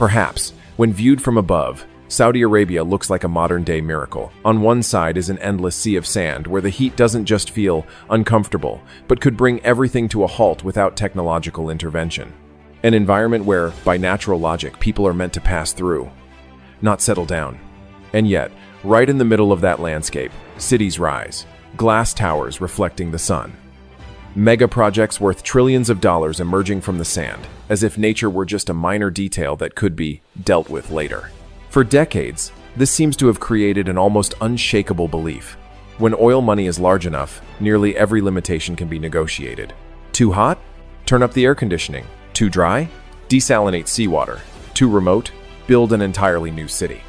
Perhaps, when viewed from above, Saudi Arabia looks like a modern-day miracle. On one side is an endless sea of sand where the heat doesn't just feel uncomfortable, but could bring everything to a halt without technological intervention. An environment where, by natural logic, people are meant to pass through, not settle down. And yet, right in the middle of that landscape, cities rise, glass towers reflecting the sun. Mega projects worth trillions of dollars emerging from the sand, as if nature were just a minor detail that could be dealt with later. For decades, this seems to have created an almost unshakable belief. When oil money is large enough, nearly every limitation can be negotiated. Too hot? Turn up the air conditioning. Too dry? Desalinate seawater. Too remote? Build an entirely new city.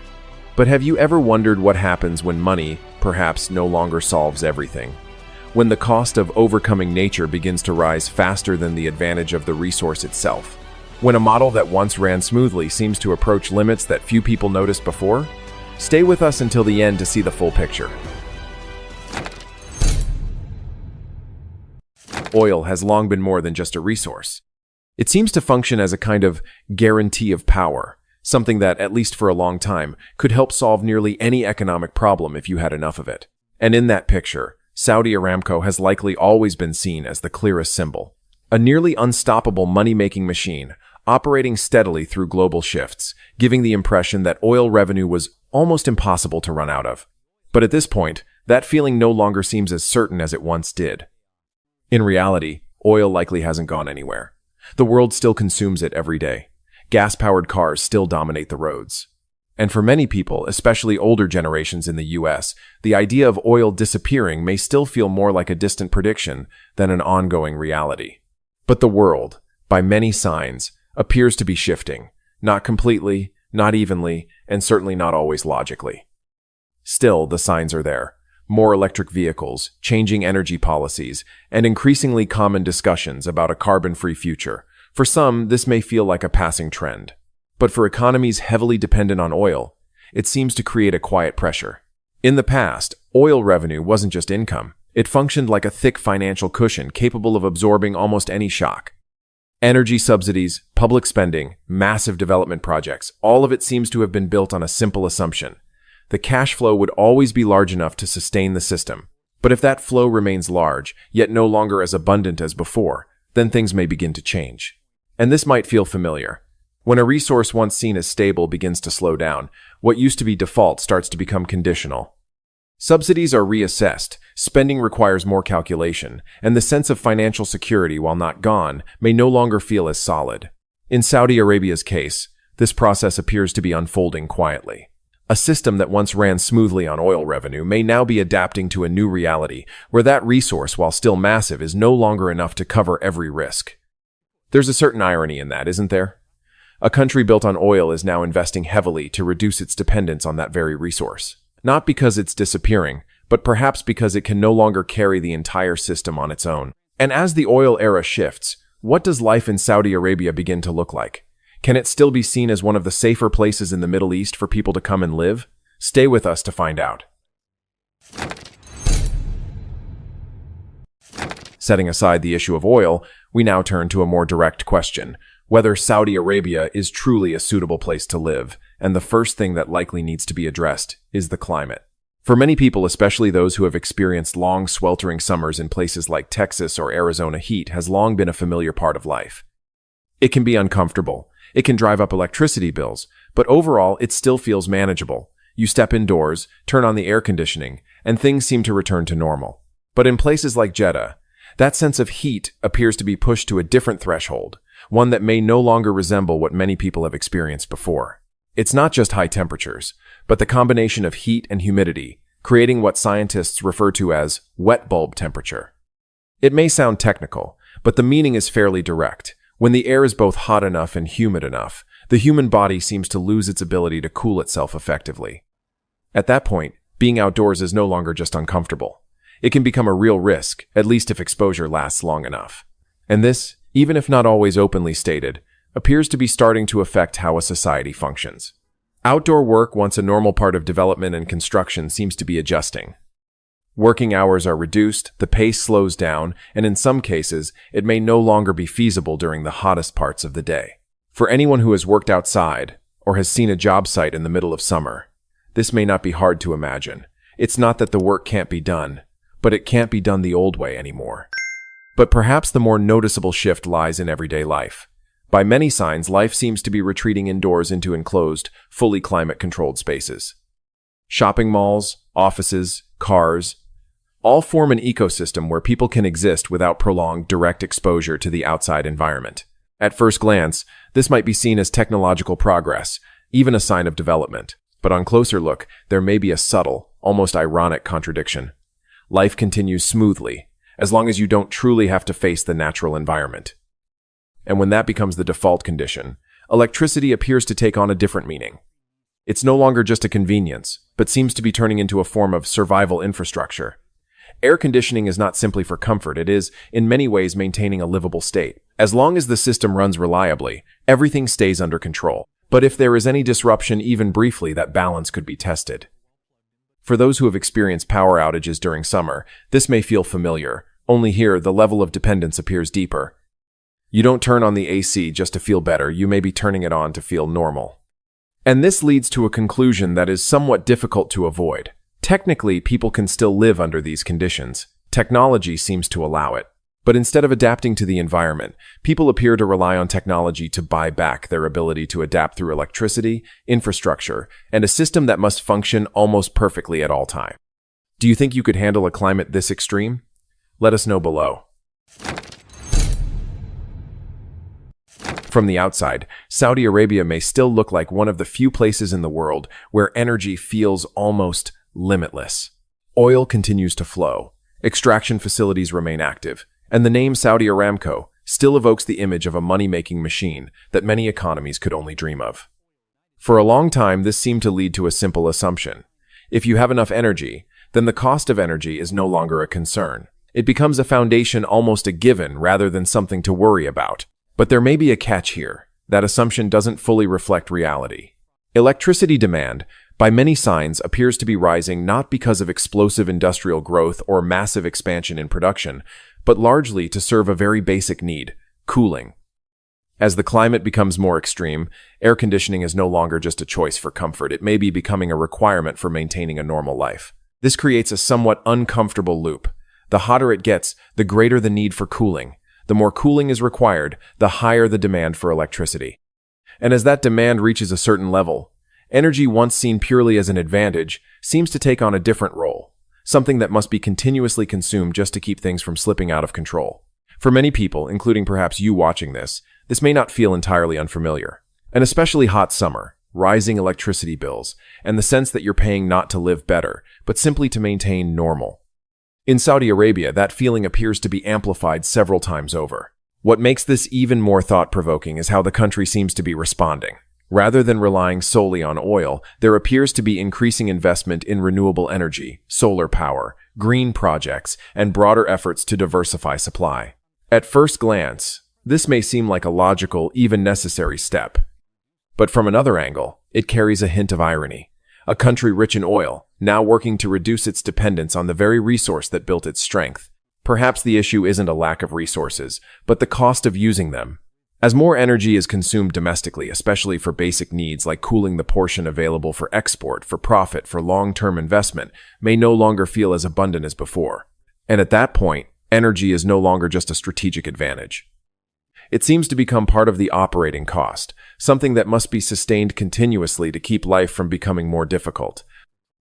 But have you ever wondered what happens when money, perhaps, no longer solves everything? When the cost of overcoming nature begins to rise faster than the advantage of the resource itself? When a model that once ran smoothly seems to approach limits that few people noticed before? Stay with us until the end to see the full picture. Oil has long been more than just a resource. It seems to function as a kind of guarantee of power, something that, at least for a long time, could help solve nearly any economic problem if you had enough of it. And in that picture, Saudi Aramco has likely always been seen as the clearest symbol. A nearly unstoppable money-making machine, operating steadily through global shifts, giving the impression that oil revenue was almost impossible to run out of. But at this point, that feeling no longer seems as certain as it once did. In reality, oil likely hasn't gone anywhere. The world still consumes it every day. Gas-powered cars still dominate the roads. And for many people, especially older generations in the US, the idea of oil disappearing may still feel more like a distant prediction than an ongoing reality. But the world, by many signs, appears to be shifting, not completely, not evenly, and certainly not always logically. Still, the signs are there. More electric vehicles, changing energy policies, and increasingly common discussions about a carbon-free future. For some, this may feel like a passing trend. But for economies heavily dependent on oil, it seems to create a quiet pressure. In the past, oil revenue wasn't just income. It functioned like a thick financial cushion capable of absorbing almost any shock. Energy subsidies, public spending, massive development projects, all of it seems to have been built on a simple assumption. The cash flow would always be large enough to sustain the system. But if that flow remains large, yet no longer as abundant as before, then things may begin to change. And this might feel familiar. When a resource once seen as stable begins to slow down, what used to be default starts to become conditional. Subsidies are reassessed, spending requires more calculation, and the sense of financial security, while not gone, may no longer feel as solid. In Saudi Arabia's case, this process appears to be unfolding quietly. A system that once ran smoothly on oil revenue may now be adapting to a new reality, where that resource, while still massive, is no longer enough to cover every risk. There's a certain irony in that, isn't there? A country built on oil is now investing heavily to reduce its dependence on that very resource. Not because it's disappearing, but perhaps because it can no longer carry the entire system on its own. And as the oil era shifts, what does life in Saudi Arabia begin to look like? Can it still be seen as one of the safer places in the Middle East for people to come and live? Stay with us to find out. Setting aside the issue of oil, we now turn to a more direct question: whether Saudi Arabia is truly a suitable place to live. And the first thing that likely needs to be addressed is the climate. For many people, especially those who have experienced long, sweltering summers in places like Texas or Arizona, heat has long been a familiar part of life. It can be uncomfortable. It can drive up electricity bills, but overall, it still feels manageable. You step indoors, turn on the air conditioning, and things seem to return to normal. But in places like Jeddah, that sense of heat appears to be pushed to a different threshold, one that may no longer resemble what many people have experienced before. It's not just high temperatures, but the combination of heat and humidity, creating what scientists refer to as wet bulb temperature. It may sound technical, but the meaning is fairly direct. When the air is both hot enough and humid enough, the human body seems to lose its ability to cool itself effectively. At that point, being outdoors is no longer just uncomfortable. It can become a real risk, at least if exposure lasts long enough. And this, even if not always openly stated, appears to be starting to affect how a society functions. Outdoor work, once a normal part of development and construction, seems to be adjusting. Working hours are reduced, the pace slows down, and in some cases, it may no longer be feasible during the hottest parts of the day. For anyone who has worked outside, or has seen a job site in the middle of summer. This may not be hard to imagine. It's not that the work can't be done, but it can't be done the old way anymore. But perhaps the more noticeable shift lies in everyday life. By many signs, life seems to be retreating indoors into enclosed, fully climate-controlled spaces. Shopping malls, offices, cars, all form an ecosystem where people can exist without prolonged direct exposure to the outside environment. At first glance, this might be seen as technological progress, even a sign of development. But on closer look, there may be a subtle, almost ironic contradiction. Life continues smoothly, as long as you don't truly have to face the natural environment. And when that becomes the default condition, electricity appears to take on a different meaning. It's no longer just a convenience, but seems to be turning into a form of survival infrastructure. Air conditioning is not simply for comfort, it is, in many ways, maintaining a livable state. As long as the system runs reliably, everything stays under control. But if there is any disruption, even briefly, that balance could be tested. For those who have experienced power outages during summer, this may feel familiar, only here the level of dependence appears deeper. You don't turn on the AC just to feel better, you may be turning it on to feel normal. And this leads to a conclusion that is somewhat difficult to avoid. Technically, people can still live under these conditions. Technology seems to allow it. But instead of adapting to the environment, people appear to rely on technology to buy back their ability to adapt through electricity, infrastructure, and a system that must function almost perfectly at all times. Do you think you could handle a climate this extreme? Let us know below. From the outside, Saudi Arabia may still look like one of the few places in the world where energy feels almost limitless. Oil continues to flow, extraction facilities remain active, and the name Saudi Aramco still evokes the image of a money-making machine that many economies could only dream of. For a long time, this seemed to lead to a simple assumption. If you have enough energy, then the cost of energy is no longer a concern. It becomes a foundation, almost a given, rather than something to worry about. But there may be a catch here. That assumption doesn't fully reflect reality. Electricity demand, by many signs, appears to be rising not because of explosive industrial growth or massive expansion in production, but largely to serve a very basic need: cooling. As the climate becomes more extreme, air conditioning is no longer just a choice for comfort. It may be becoming a requirement for maintaining a normal life. This creates a somewhat uncomfortable loop. The hotter it gets, the greater the need for cooling. The more cooling is required, the higher the demand for electricity. And as that demand reaches a certain level, energy once seen purely as an advantage seems to take on a different role, something that must be continuously consumed just to keep things from slipping out of control. For many people, including perhaps you watching this may not feel entirely unfamiliar. An especially hot summer, rising electricity bills, and the sense that you're paying not to live better, but simply to maintain normal. In Saudi Arabia, that feeling appears to be amplified several times over. What makes this even more thought-provoking is how the country seems to be responding. Rather than relying solely on oil, there appears to be increasing investment in renewable energy, solar power, green projects, and broader efforts to diversify supply. At first glance, this may seem like a logical, even necessary step. But from another angle, it carries a hint of irony. A country rich in oil, now working to reduce its dependence on the very resource that built its strength. Perhaps the issue isn't a lack of resources, but the cost of using them. As more energy is consumed domestically, especially for basic needs like cooling, the portion available for export, for profit, for long-term investment, may no longer feel as abundant as before. And at that point, energy is no longer just a strategic advantage. It seems to become part of the operating cost, something that must be sustained continuously to keep life from becoming more difficult.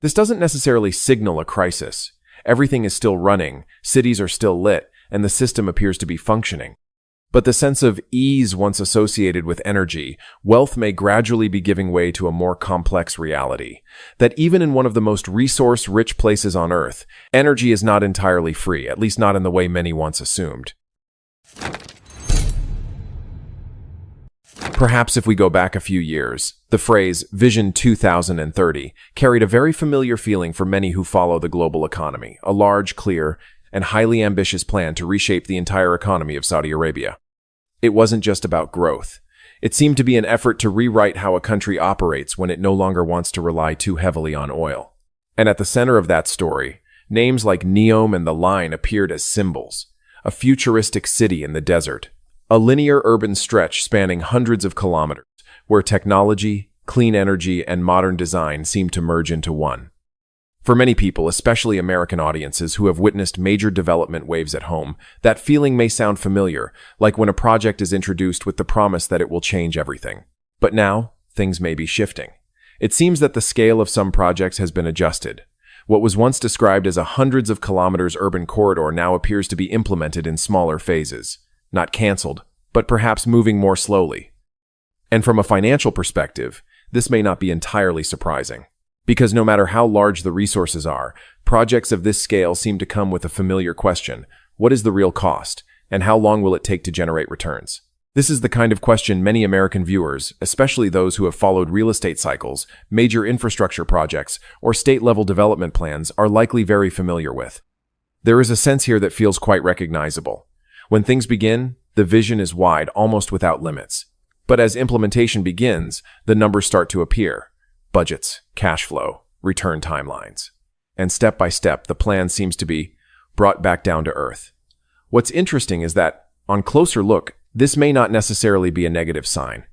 This doesn't necessarily signal a crisis. Everything is still running, cities are still lit, and the system appears to be functioning. But the sense of ease once associated with energy, wealth may gradually be giving way to a more complex reality. That even in one of the most resource-rich places on Earth, energy is not entirely free, at least not in the way many once assumed. Perhaps if we go back a few years, the phrase Vision 2030 carried a very familiar feeling for many who follow the global economy, a large, clear, and highly ambitious plan to reshape the entire economy of Saudi Arabia. It wasn't just about growth. It seemed to be an effort to rewrite how a country operates when it no longer wants to rely too heavily on oil. And at the center of that story, names like Neom and the Line appeared as symbols. A futuristic city in the desert. A linear urban stretch spanning hundreds of kilometers, where technology, clean energy, and modern design seem to merge into one. For many people, especially American audiences who have witnessed major development waves at home, that feeling may sound familiar, like when a project is introduced with the promise that it will change everything. But now, things may be shifting. It seems that the scale of some projects has been adjusted. What was once described as a hundreds of kilometers urban corridor now appears to be implemented in smaller phases, not canceled, but perhaps moving more slowly. And from a financial perspective, this may not be entirely surprising. Because no matter how large the resources are, projects of this scale seem to come with a familiar question: what is the real cost, and how long will it take to generate returns? This is the kind of question many American viewers, especially those who have followed real estate cycles, major infrastructure projects, or state-level development plans, are likely very familiar with. There is a sense here that feels quite recognizable. When things begin, the vision is wide, almost without limits. But as implementation begins, the numbers start to appear: budgets, cash flow, return timelines. And step by step, the plan seems to be brought back down to earth. What's interesting is that, on closer look, this may not necessarily be a negative sign.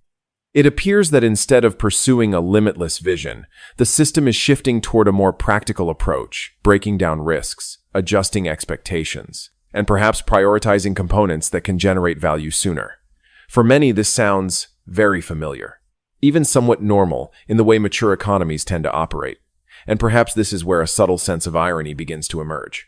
It appears that instead of pursuing a limitless vision, the system is shifting toward a more practical approach, breaking down risks, adjusting expectations, and perhaps prioritizing components that can generate value sooner. For many, this sounds very familiar, even somewhat normal in the way mature economies tend to operate. And perhaps this is where a subtle sense of irony begins to emerge.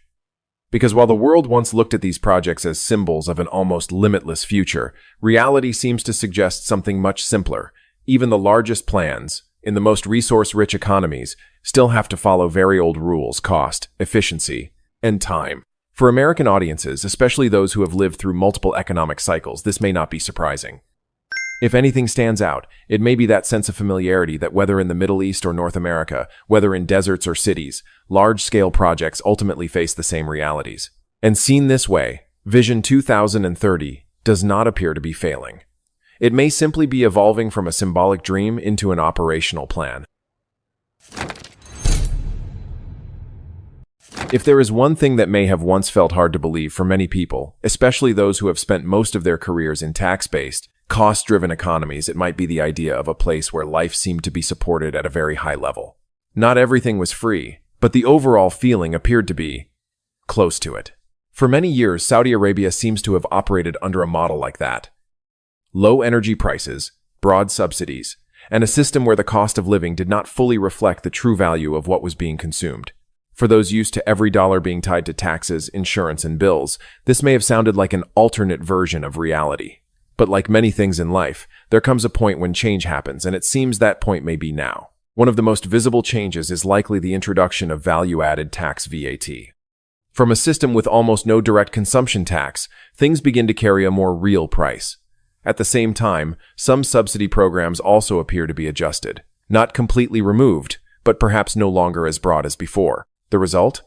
Because while the world once looked at these projects as symbols of an almost limitless future, reality seems to suggest something much simpler. Even the largest plans, in the most resource-rich economies, still have to follow very old rules: cost, efficiency, and time. For American audiences, especially those who have lived through multiple economic cycles, this may not be surprising. If anything stands out, it may be that sense of familiarity that whether in the Middle East or North America, whether in deserts or cities, large-scale projects ultimately face the same realities. And seen this way, Vision 2030 does not appear to be failing. It may simply be evolving from a symbolic dream into an operational plan. If there is one thing that may have once felt hard to believe for many people, especially those who have spent most of their careers in tax-based, cost-driven economies, it might be the idea of a place where life seemed to be supported at a very high level. Not everything was free, but the overall feeling appeared to be close to it. For many years, Saudi Arabia seems to have operated under a model like that. Low energy prices, broad subsidies, and a system where the cost of living did not fully reflect the true value of what was being consumed. For those used to every dollar being tied to taxes, insurance, and bills, this may have sounded like an alternate version of reality. But like many things in life, there comes a point when change happens, and it seems that point may be now. One of the most visible changes is likely the introduction of value-added tax (VAT). From a system with almost no direct consumption tax, things begin to carry a more real price. At the same time, some subsidy programs also appear to be adjusted. Not completely removed, but perhaps no longer as broad as before. The result?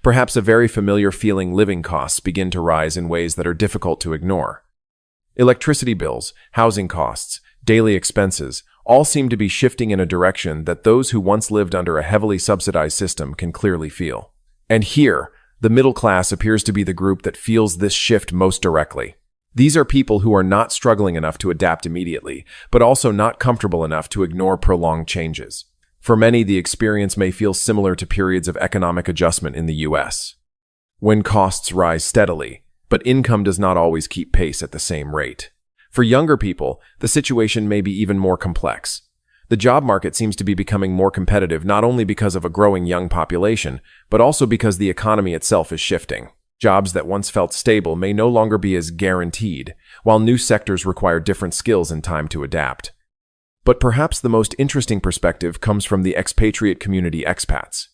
Perhaps a very familiar feeling: living costs begin to rise in ways that are difficult to ignore. Electricity bills, housing costs, daily expenses, all seem to be shifting in a direction that those who once lived under a heavily subsidized system can clearly feel. And here, the middle class appears to be the group that feels this shift most directly. These are people who are not struggling enough to adapt immediately, but also not comfortable enough to ignore prolonged changes. For many, the experience may feel similar to periods of economic adjustment in the US, when costs rise steadily, but income does not always keep pace at the same rate. For younger people, the situation may be even more complex. The job market seems to be becoming more competitive not only because of a growing young population, but also because the economy itself is shifting. Jobs that once felt stable may no longer be as guaranteed, while new sectors require different skills and time to adapt. But perhaps the most interesting perspective comes from the expatriate community expats.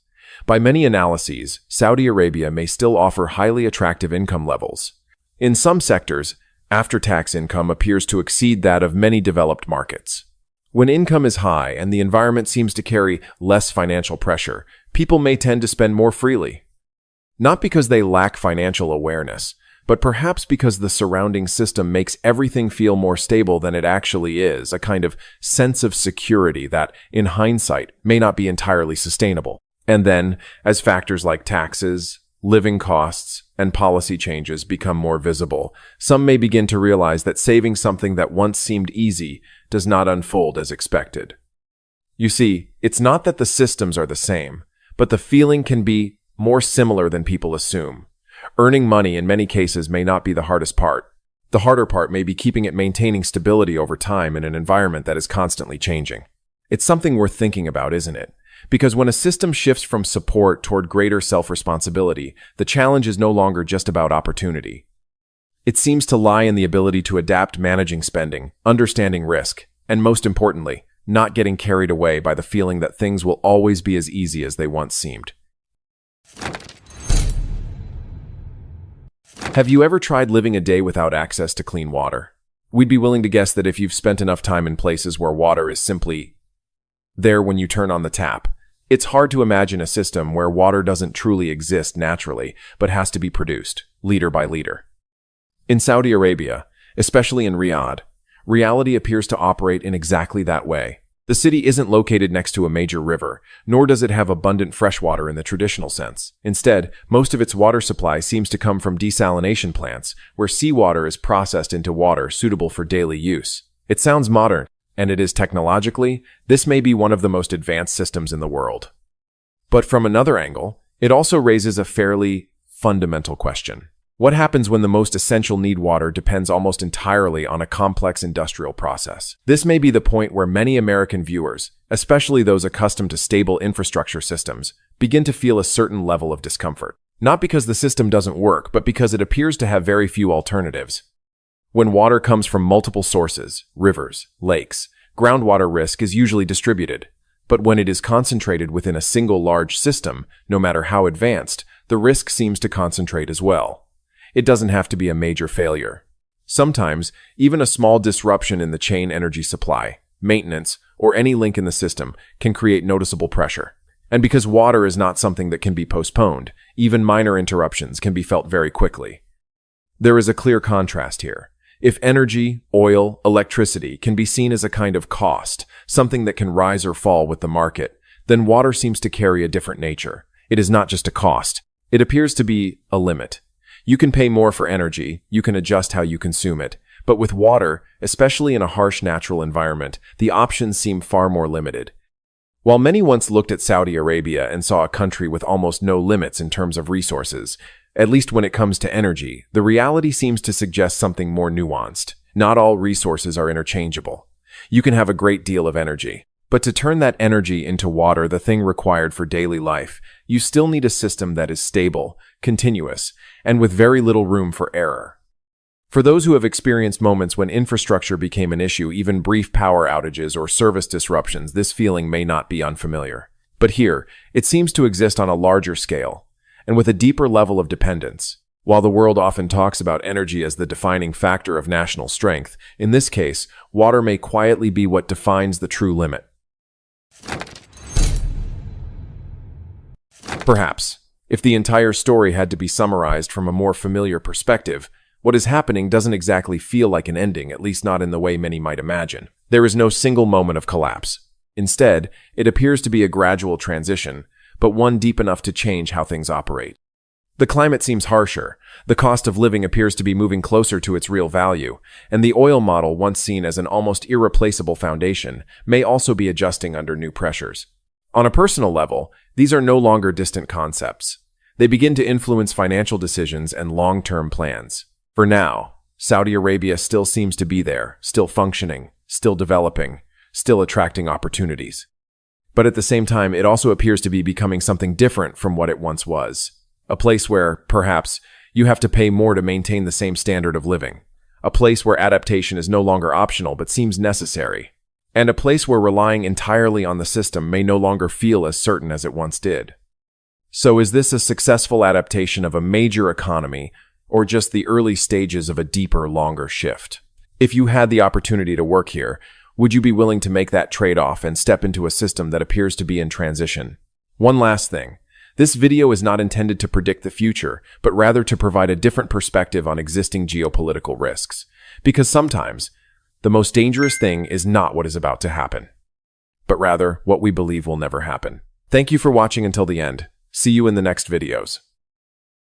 By many analyses, Saudi Arabia may still offer highly attractive income levels. In some sectors, after-tax income appears to exceed that of many developed markets. When income is high and the environment seems to carry less financial pressure, people may tend to spend more freely. Not because they lack financial awareness, but perhaps because the surrounding system makes everything feel more stable than it actually is, a kind of sense of security that, in hindsight, may not be entirely sustainable. And then, as factors like taxes, living costs, and policy changes become more visible, some may begin to realize that saving something that once seemed easy does not unfold as expected. You see, it's not that the systems are the same, but the feeling can be more similar than people assume. Earning money in many cases may not be the hardest part. The harder part may be keeping it maintaining stability over time in an environment that is constantly changing. It's something worth thinking about, isn't it? Because when a system shifts from support toward greater self-responsibility, the challenge is no longer just about opportunity. It seems to lie in the ability to adapt, managing spending, understanding risk, and most importantly, not getting carried away by the feeling that things will always be as easy as they once seemed. Have you ever tried living a day without access to clean water? We'd be willing to guess that if you've spent enough time in places where water is simply there when you turn on the tap, it's hard to imagine a system where water doesn't truly exist naturally, but has to be produced, liter by liter. In Saudi Arabia, especially in Riyadh, reality appears to operate in exactly that way. The city isn't located next to a major river, nor does it have abundant freshwater in the traditional sense. Instead, most of its water supply seems to come from desalination plants, where seawater is processed into water suitable for daily use. It sounds modern, and it is technologically. This may be one of the most advanced systems in the world. But from another angle, it also raises a fairly fundamental question. What happens when the most essential need, water, depends almost entirely on a complex industrial process? This may be the point where many American viewers, especially those accustomed to stable infrastructure systems, begin to feel a certain level of discomfort. Not because the system doesn't work, but because it appears to have very few alternatives. When water comes from multiple sources, rivers, lakes, groundwater risk is usually distributed. But when it is concentrated within a single large system, no matter how advanced, the risk seems to concentrate as well. It doesn't have to be a major failure. Sometimes, even a small disruption in the chain energy supply, maintenance, or any link in the system can create noticeable pressure. And because water is not something that can be postponed, even minor interruptions can be felt very quickly. There is a clear contrast here. If energy, oil, electricity can be seen as a kind of cost, something that can rise or fall with the market, then water seems to carry a different nature. It is not just a cost. It appears to be a limit. You can pay more for energy, you can adjust how you consume it, but with water, especially in a harsh natural environment, the options seem far more limited. While many once looked at Saudi Arabia and saw a country with almost no limits in terms of resources, at least when it comes to energy, the reality seems to suggest something more nuanced. Not all resources are interchangeable. You can have a great deal of energy, but to turn that energy into water, the thing required for daily life, you still need a system that is stable, continuous, and with very little room for error. For those who have experienced moments when infrastructure became an issue, even brief power outages or service disruptions, this feeling may not be unfamiliar. But here, it seems to exist on a larger scale, and with a deeper level of dependence. While the world often talks about energy as the defining factor of national strength, in this case, water may quietly be what defines the true limit. Perhaps, if the entire story had to be summarized from a more familiar perspective, what is happening doesn't exactly feel like an ending, at least not in the way many might imagine. There is no single moment of collapse. Instead, it appears to be a gradual transition, but one deep enough to change how things operate. The climate seems harsher, the cost of living appears to be moving closer to its real value, and the oil model, once seen as an almost irreplaceable foundation, may also be adjusting under new pressures. On a personal level, these are no longer distant concepts. They begin to influence financial decisions and long-term plans. For now, Saudi Arabia still seems to be there, still functioning, still developing, still attracting opportunities. But at the same time, it also appears to be becoming something different from what it once was. A place where, perhaps, you have to pay more to maintain the same standard of living. A place where adaptation is no longer optional but seems necessary. And a place where relying entirely on the system may no longer feel as certain as it once did. So is this a successful adaptation of a major economy, or just the early stages of a deeper, longer shift? If you had the opportunity to work here, would you be willing to make that trade-off and step into a system that appears to be in transition? One last thing. This video is not intended to predict the future, but rather to provide a different perspective on existing geopolitical risks. Because sometimes, the most dangerous thing is not what is about to happen, but rather what we believe will never happen. Thank you for watching until the end. See you in the next videos.